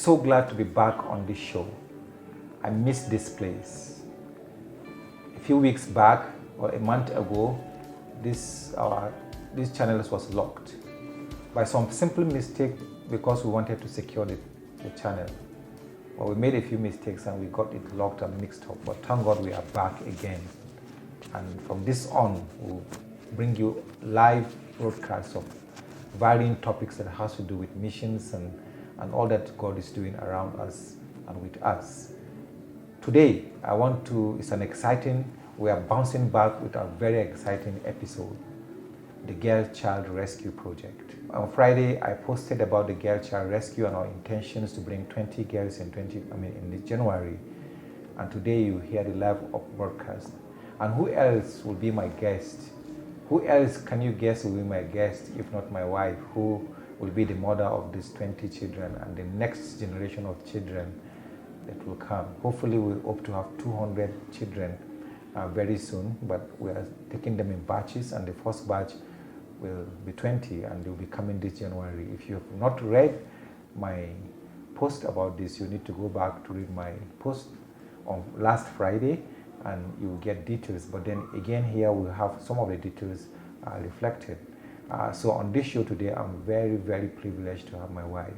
so glad to be back on this show. I missed this place. A few weeks back, or a month ago, this channel was locked by some simple mistake because we wanted to secure the channel. Well, we made a few mistakes and we got it locked and mixed up. But thank God we are back again. And from this on, we'll bring you live broadcasts of varying topics that has to do with missions and all that God is doing around us and with us. Today, we are bouncing back with a very exciting episode, the Girl Child Rescue Project. On Friday, I posted about the Girl Child Rescue and our intentions to bring 20 girls in January. And today you hear the live broadcast. And who else will be my guest? Who else can you guess will be my guest, if not my wife, who will be the mother of these 20 children and the next generation of children that will come. Hopefully we hope to have 200 children very soon, but we are taking them in batches, and the first batch will be 20 and they'll be coming this January. If you have not read my post about this, you need to go back to read my post on last Friday and you will get details. But then again here we'll have some of the details reflected. So on this show today, I'm very, very privileged to have my wife,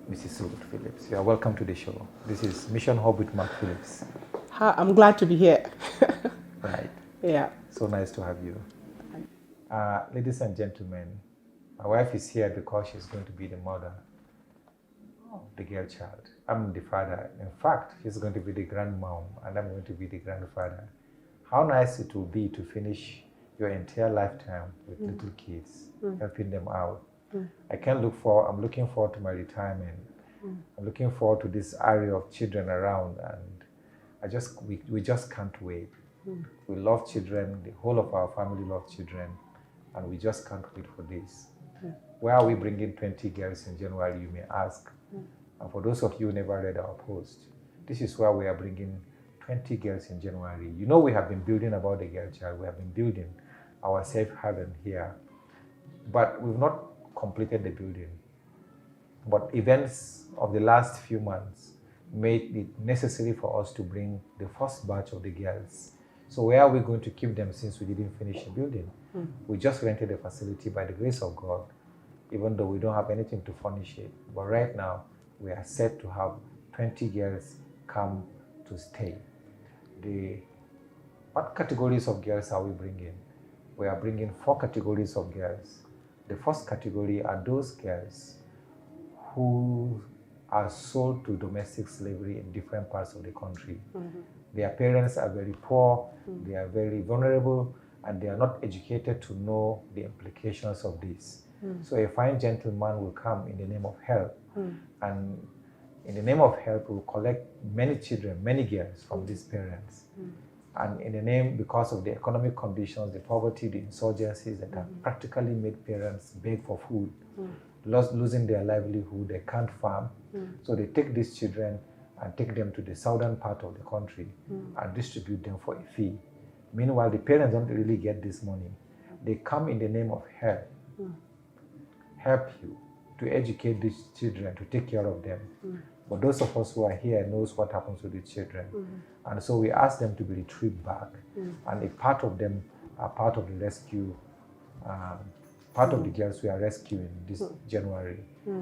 Mrs. Ruth Phillips. You are welcome to the show. This is Mission Hub with Mac Phillips. Hi, I'm glad to be here. Right. Yeah. So nice to have you. Ladies and gentlemen, my wife is here because she's going to be the mother of the girl child. I'm the father. In fact, she's going to be the grandmom and I'm going to be the grandfather. How nice it will be to finish your entire lifetime with little kids, helping them out. I'm looking forward to my retirement. I'm looking forward to this area of children around, and we just can't wait. We love children, the whole of our family loves children, and we just can't wait for this. Why are we bringing 20 girls in January, you may ask? And for those of you who never read our post, this is why we are bringing 20 girls in January. You know, we have been building about the girl child. We have been building our safe haven here, but we've not completed the building. But events of the last few months made it necessary for us to bring the first batch of the girls. So where are we going to keep them since we didn't finish the building? We just rented a facility by the grace of God, even though we don't have anything to furnish it. But right now, we are set to have 20 girls come to stay. What categories of girls are we bringing? We are bringing 4 categories of girls. The first category are those girls who are sold to domestic slavery in different parts of the country. Their parents are very poor, they are very vulnerable, and they are not educated to know the implications of this. So a fine gentleman will come in the name of help, and in the name of help will collect many children, many girls from these parents. And in the name, because of the economic conditions, the poverty, the insurgencies that have practically made parents beg for food, losing their livelihood, they can't farm. So they take these children and take them to the southern part of the country and distribute them for a fee. Meanwhile, the parents don't really get this money. They come in the name of help you to educate these children, to take care of them. But those of us who are here knows what happens to the children. And so we ask them to be retrieved back. And a part of them are part of the rescue, part of the girls we are rescuing this January.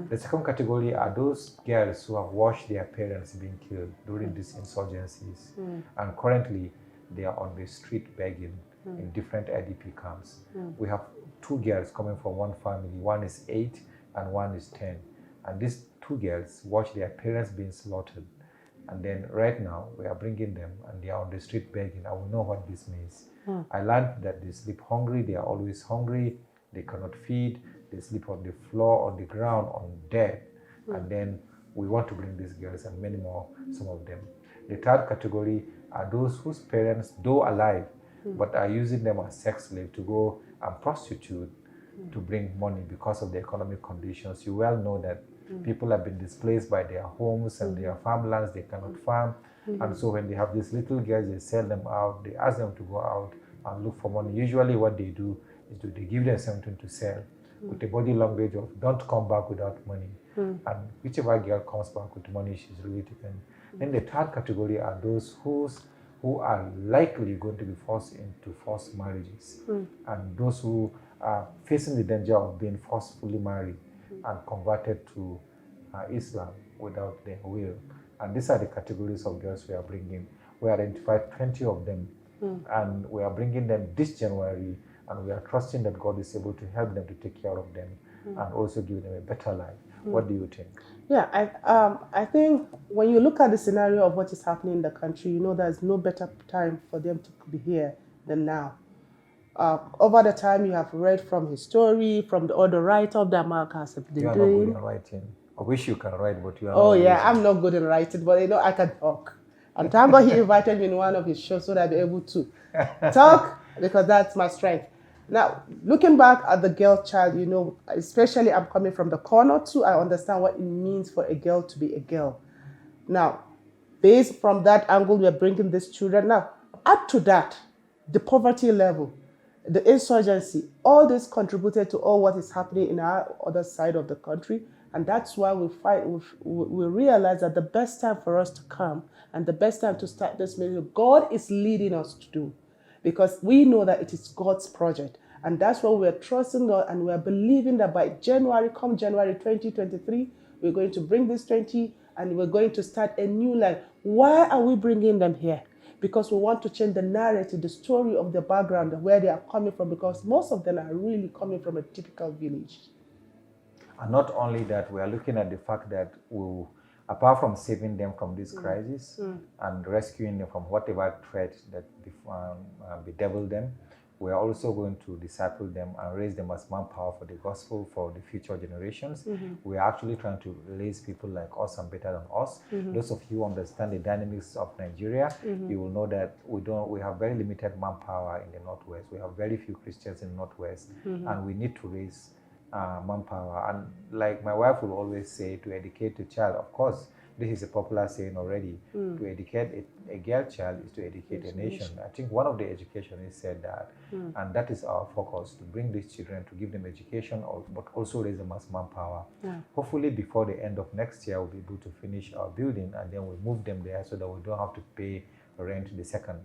The second category are those girls who have watched their parents being killed during these insurgencies. And currently, they are on the street begging in different IDP camps. We have 2 girls coming from one family. One is 8 and one is 10. And these 2 girls watch their parents being slaughtered. And then right now, we are bringing them and they are on the street begging. I will know what this means. I learned that they sleep hungry, they are always hungry, they cannot feed, they sleep on the floor, on the ground, on dead. And then we want to bring these girls and many more, some of them. The third category are those whose parents, though alive, but are using them as sex slaves to go and prostitute to bring money because of the economic conditions. You well know that people have been displaced by their homes and their farmlands, they cannot farm. And so when they have these little girls, they sell them out, they ask them to go out and look for money. Usually what they do is they give them something to sell with the body language of don't come back without money. And whichever girl comes back with money, she's really taken. Then the third category are those who are likely going to be forced into forced marriages, and those who are facing the danger of being forcefully married and converted to Islam without their will. And these are the categories of girls we are bringing. We identified 20 of them, and we are bringing them this January, and we are trusting that God is able to help them to take care of them and also give them a better life. What do you think? Yeah, I think when you look at the scenario of what is happening in the country, you know there's no better time for them to be here than now. Over the time you have read from his story, from the other write-up that Mark has been doing. You are not good in writing. I wish you can write, but you are not. Oh yeah, I'm not good in writing, but I can talk. And thank God he invited me in one of his shows so that I'll be able to talk, because that's my strength. Now, looking back at the girl child, especially I'm coming from the corner too, I understand what it means for a girl to be a girl. Now, based from that angle, we are bringing these children. Now, add to that, the poverty level, the insurgency, all this contributed to all what is happening in our other side of the country. And that's why we realize that the best time for us to come and the best time to start this mission, God is leading us to do. Because we know that it is God's project. And that's why we're trusting God, and we're believing that by January 2023, we're going to bring this 20 and we're going to start a new life. Why are we bringing them here? Because we want to change the narrative, the story of the background, where they are coming from, because most of them are really coming from a typical village. And not only that, we are looking at the fact that apart from saving them from this crisis and rescuing them from whatever threat that bedevil them, we are also going to disciple them and raise them as manpower for the gospel for the future generations. We are actually trying to raise people like us and better than us. Those of you who understand the dynamics of Nigeria, you will know that we have very limited manpower in the Northwest. We have very few Christians in the Northwest, and we need to raise manpower. And like my wife will always say, to educate a child, of course, this is a popular saying already, to educate a girl child is to educate a nation. I think one of the educationists said that, and that is our focus, to bring these children, to give them education, but also raise them as manpower. Hopefully before the end of next year, we'll be able to finish our building, and then we'll move them there so that we don't have to pay rent the second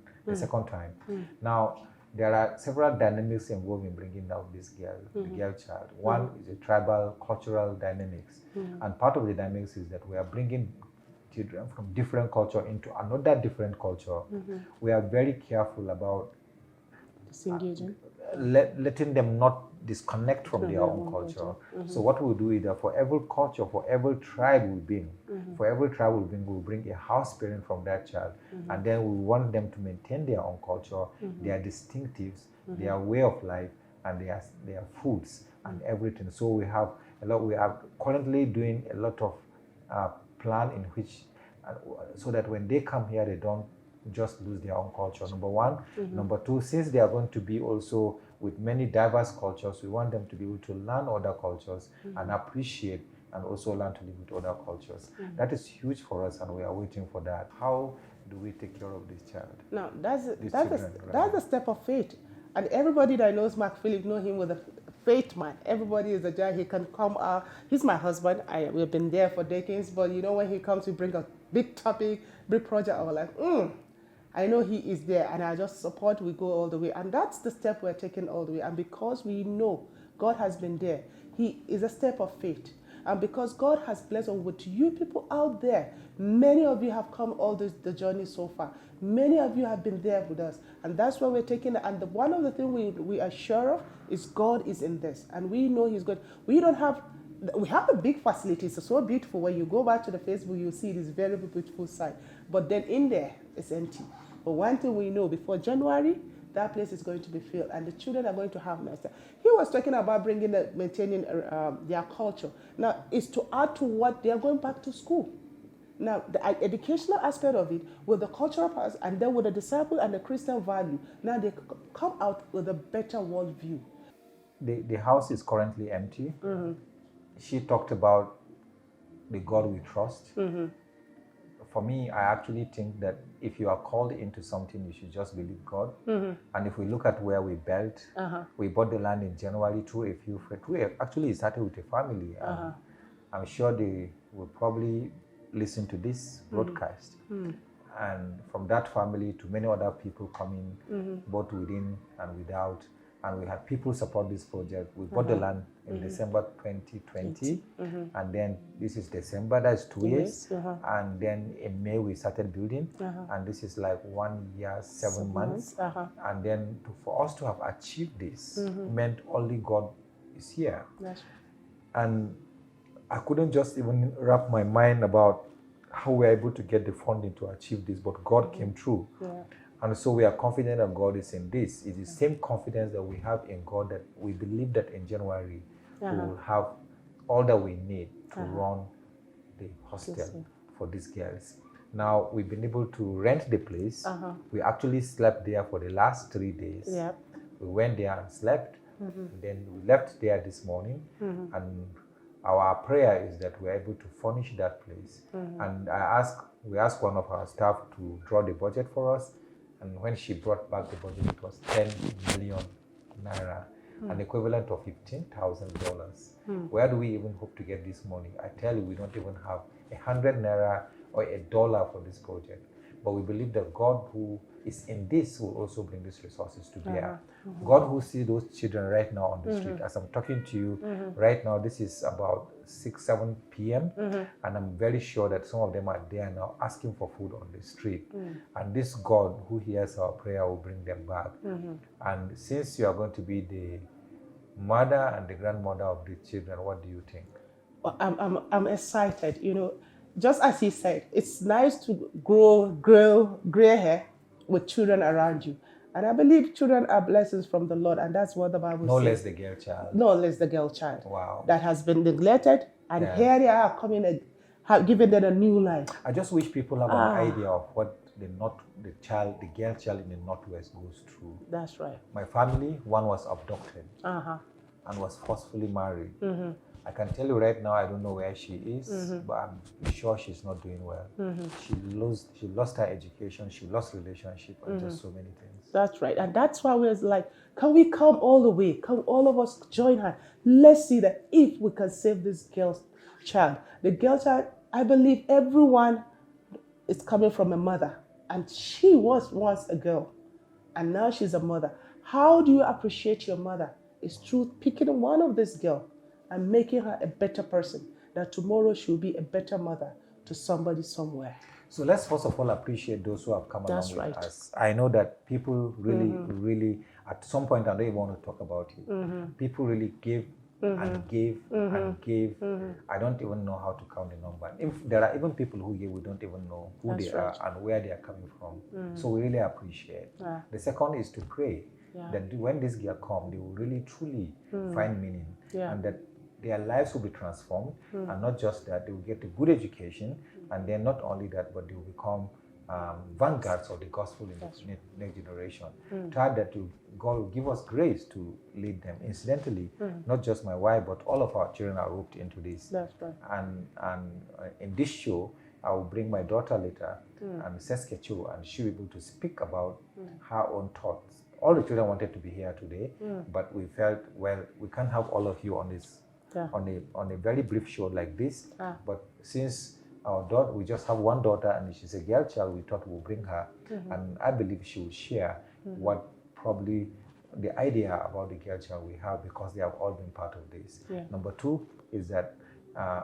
time. Now, there are several dynamics involved in bringing out this girl, the girl child. One is the tribal, cultural dynamics. And part of the dynamics is that we are bringing children from different culture into another different culture. We are very careful about disengaging, letting them not disconnect from their own culture. So what we'll do is that for every culture, for every tribe we'll bring, we'll bring a house parent from that child. And then we want them to maintain their own culture, their distinctives, their way of life, and their foods and everything. So we are currently doing a lot of plan in which, so that when they come here, they don't just lose their own culture, number one. Number two, since they are going to be also with many diverse cultures, we want them to be able to learn other cultures and appreciate and also learn to live with other cultures. That is huge for us, and we are waiting for that. How do we take care of this child? Now, that's the step of faith. And everybody that knows Mac Phillips know him with a faith man. Everybody is a guy. He can come out. He's my husband. We've been there for decades, but when he comes, we bring a big topic, big project. I was like, I know he is there, and I just support. We go all the way, and that's the step we're taking all the way. And because we know God has been there, he is a step of faith. And because God has blessed us with you people out there, many of you have come all the journey so far. Many of you have been there with us, and that's why we're taking it. And one of the things we are sure of is God is in this, and we know He's good. We have a big facility. It's so beautiful. When you go back to the Facebook, you'll see this very beautiful site. But then in there, it's empty. But one thing we know, before January, that place is going to be filled, and the children are going to have master. He was talking about maintaining their culture. Now, it's to add to what they are going back to school. Now, the educational aspect of it, with the cultural part, and then with the disciple and the Christian value, now they come out with a better worldview. The house is currently empty. She talked about the God we trust. For me, I actually think that if you are called into something, you should just believe God. And if we look at where we built, we bought the land in January through a few friends. Actually, it started with a family. I'm sure they will probably listen to this broadcast. And from that family to many other people coming, both within and without. And we had people support this project. We bought the land in December 2020. And then this is December, that's 2 years. And then in May, we started building. And this is like 1 year, 7 months. And then for us to have achieved this meant only God is here. That's And I couldn't just even wrap my mind about how we are able to get the funding to achieve this, but God came through. And so we are confident that God is in this. It's the same confidence that we have in God, that we believe that in January we will have all that we need to run the hostel for these girls. Now, we've been able to rent the place. We actually slept there for the last 3 days. We went there and slept. And then we left there this morning. And our prayer is that we're able to furnish that place. And we asked one of our staff to draw the budget for us. And when she brought back the budget, it was 10 million naira, an equivalent of $15,000. Where do we even hope to get this money? I tell you, we don't even have 100 naira or $1 for this project. But we believe that God who is in this will also bring these resources to bear. God who sees those children right now on the street. As I'm talking to you right now, this is about 6, 7 p.m. And I'm very sure that some of them are there now asking for food on the street. And this God who hears our prayer will bring them back. And since you are going to be the mother and the grandmother of the children, what do you think? I'm excited. You know, just as he said, it's nice to grow gray hair with children around you. And I believe children are blessings from the Lord, and that's what the Bible says. No less the girl child. No less the girl child. Wow. That has been neglected, and here they are coming and giving them a new life. I just wish people have an idea of what the girl child in the Northwest goes through. That's right. My family, one was abducted and was forcefully married. I can tell you right now, I don't know where she is, but I'm sure she's not doing well. She lost her education, she lost relationship, and just so many things. That's right. And that's why we're like, can we come all the way? Can all of us join her? Let's see that if we can save this girl child. The girl child, I believe everyone is coming from a mother. And she was once a girl. And now she's a mother. How do you appreciate your mother? It's through picking one of this girl and making her a better person, that tomorrow she'll be a better mother to somebody somewhere. So let's first of all appreciate those who have come along with us. I know that people really, at some point, I don't even want to talk about it. People really give and gave and gave. I don't even know how to count the number. If there are even people who give, we don't even know who they are and where they are coming from. So we really appreciate. The second is to pray that when this girl comes, they will really truly find meaning, and that their lives will be transformed, and not just that, they will get a good education, and then not only that, but they will become vanguards of the gospel in the next generation. Third, that God will give us grace to lead them. Incidentally, not just my wife, but all of our children are roped into this. That's right. And in this show, I will bring my daughter later, and Seskechu, and she'll be able to speak about her own thoughts. All the children wanted to be here today, but we felt, well, we can't have all of you on this on a very brief show like this. But since our daughter, we just have one daughter and she's a girl child, we thought we'll bring her, and I believe she will share what probably the idea about the girl child we have, because they have all been part of this. Number two is that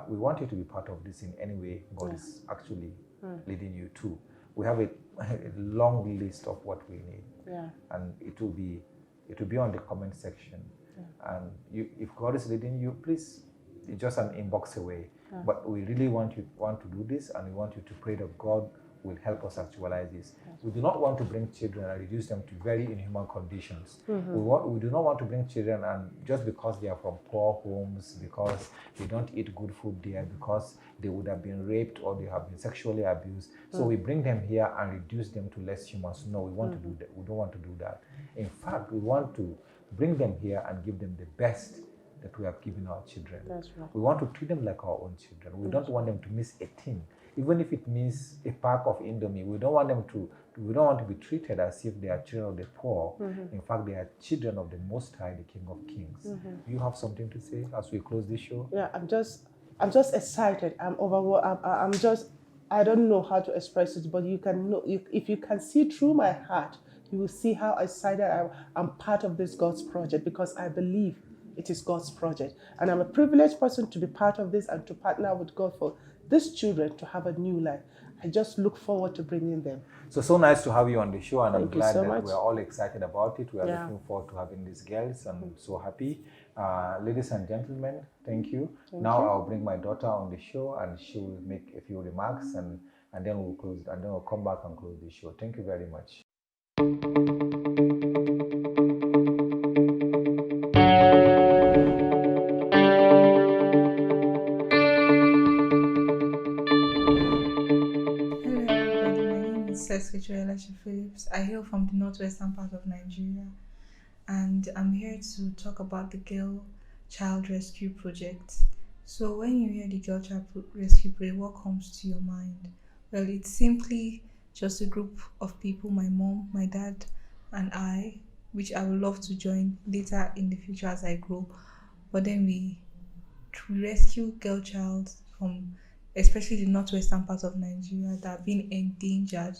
we want you to be part of this in any way God is actually leading you to. We have a long list of what we need, and it will be on the comment section. And if God is leading you, please, it's just an inbox away. But we really want to do this, and we want you to pray that God will help us actualize this. We do not want to bring children and reduce them to very inhuman conditions. We do not want to bring children and just because they are from poor homes, because they don't eat good food there, because they would have been raped or they have been sexually abused. So we bring them here and reduce them to less humans. No, we want to do that. We don't want to do that. In fact, we want to bring them here and give them the best that we have given our children. That's right. We want to treat them like our own children. We don't want them to miss a thing. Even if it means a pack of Indomie, we don't want to be treated as if they are children of the poor. In fact, they are children of the Most High, the King of Kings. Do you have something to say as we close this show? Yeah, I'm just I'm just excited. I'm overwhelmed. I'm just, I don't know how to express it, but you can know, if you can see through my heart, you will see how excited I'm part of this God's project, because I believe it is God's project. And I'm a privileged person to be part of this and to partner with God for these children to have a new life. I just look forward to bringing them. So nice to have you on the show, and I'm Thank you glad so that much. we're all excited about it. We are Yeah. looking forward to having these girls. I'm so happy. Ladies and gentlemen, thank you. Now you. I'll bring my daughter on the show, and she will make a few remarks, and then we'll close, and then we'll come back and close the show. Thank you very much. Hello everybody, my name is Hedges of Phillips. I hail from the northwestern part of Nigeria, and I'm here to talk about the Girl Child Rescue Project. So when you hear the Girl Child Rescue Project, what comes to your mind? Well, it's simply just a group of people, my mom, my dad, and I, which I would love to join later in the future as I grow. But then we to rescue girl child from especially the northwestern part of Nigeria that are being endangered,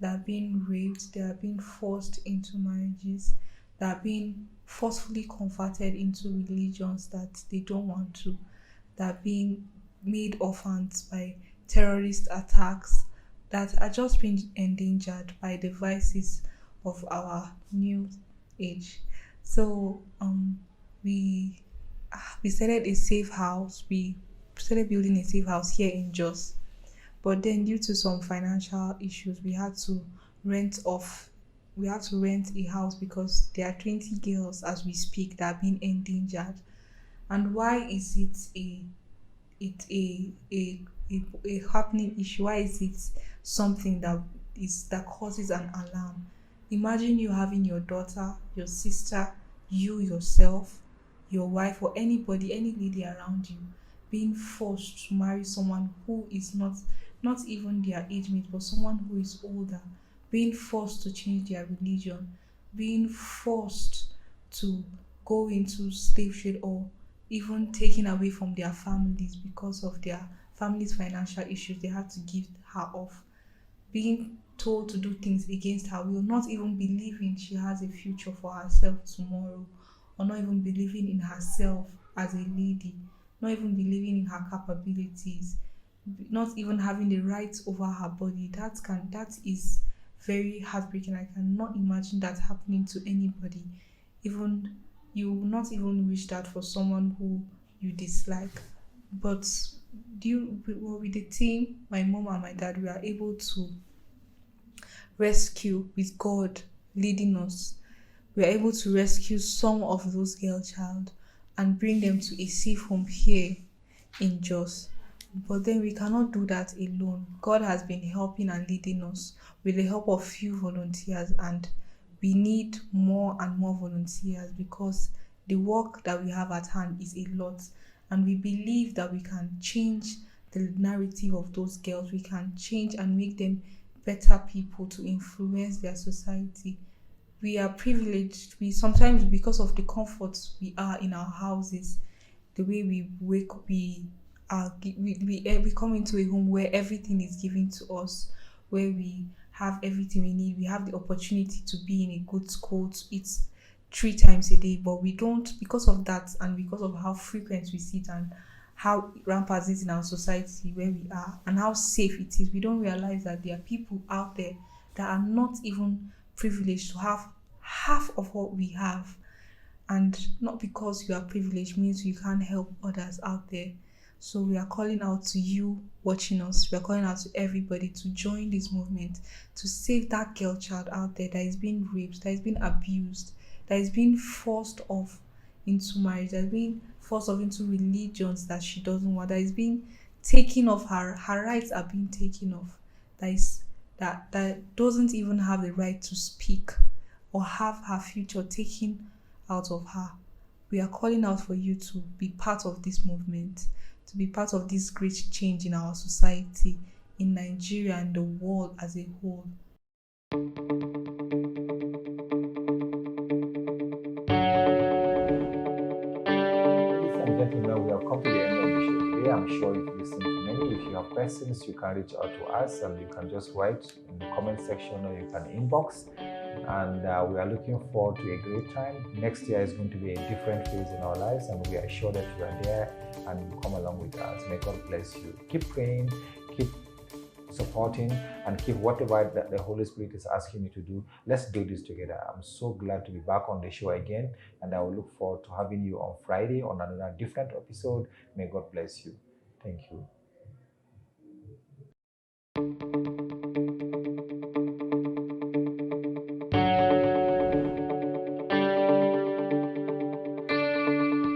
that are being raped, that are being forced into marriages, that are being forcefully converted into religions that they don't want to, that are being made orphans by terrorist attacks, that are just being endangered by the vices of our new age. So we we started a safe house. We started building a safe house here in Jos. But then due to some financial issues, rent off we had to rent a house because there are 20 girls as we speak that are being endangered. And why is it a happening issue? Why is it something that causes an alarm? Imagine you having your daughter, your sister, you yourself, your wife, or anybody, any lady around you being forced to marry someone who is not even their age mate, but someone who is older, being forced to change their religion, being forced to go into slave trade, or even taken away from their families because of their family's financial issues. They had to give her off, being told to do things against her will, not even believing she has a future for herself tomorrow, or not even believing in herself as a lady, not even believing in her capabilities, not even having the rights over her body. That is very heartbreaking. I cannot imagine that happening to anybody. Even you will not even wish that for someone who you dislike. But with the team, my mom and my dad, we are able to rescue with God leading us. We are able to rescue some of those girl child and bring them to a safe home here in Jos. But then we cannot do that alone. God has been helping and leading us with the help of few volunteers, and we need more and more volunteers because the work that we have at hand is a lot, and we believe that we can change the narrative of those girls. We can change and make them better people to influence their society. We are privileged. We sometimes, because of the comforts we are in our houses, the way we wake, we come into a home where everything is given to us, where we have everything we need. We have the opportunity to be in a good school, to eat 3 times a day, but we don't, because of that and because of how frequent we see it and how rampant it is in our society where we are and how safe it is. We don't realize that there are people out there that are not even privileged to have half of what we have. And not because you are privileged means you can't help others out there. So we are calling out to you watching us. We are calling out to everybody to join this movement to save that girl child out there that is being raped, that is being abused, that is being forced off into marriage, that is being forced off into religions that she doesn't want, that is being taken off her rights are being taken off, that doesn't even have the right to speak or have her future taken out of her. We are calling out for you to be part of this movement, to be part of this great change in our society, in Nigeria and the world as a whole. Ladies and gentlemen, we have come to the end of the show today. Friday. I'm sure you've listened to many. If you have questions, you can reach out to us and you can just write in the comment section or you can inbox. And we are looking forward to a great time. Next year is going to be a different phase in our lives, and we are sure that you are there and you come along with us. May God bless you. Keep praying, keep supporting, and keep whatever that the Holy Spirit is asking you to do. Let's do this together. I'm so glad to be back on the show again, and I will look forward to having you on Friday on another different episode. May God bless you. Thank you.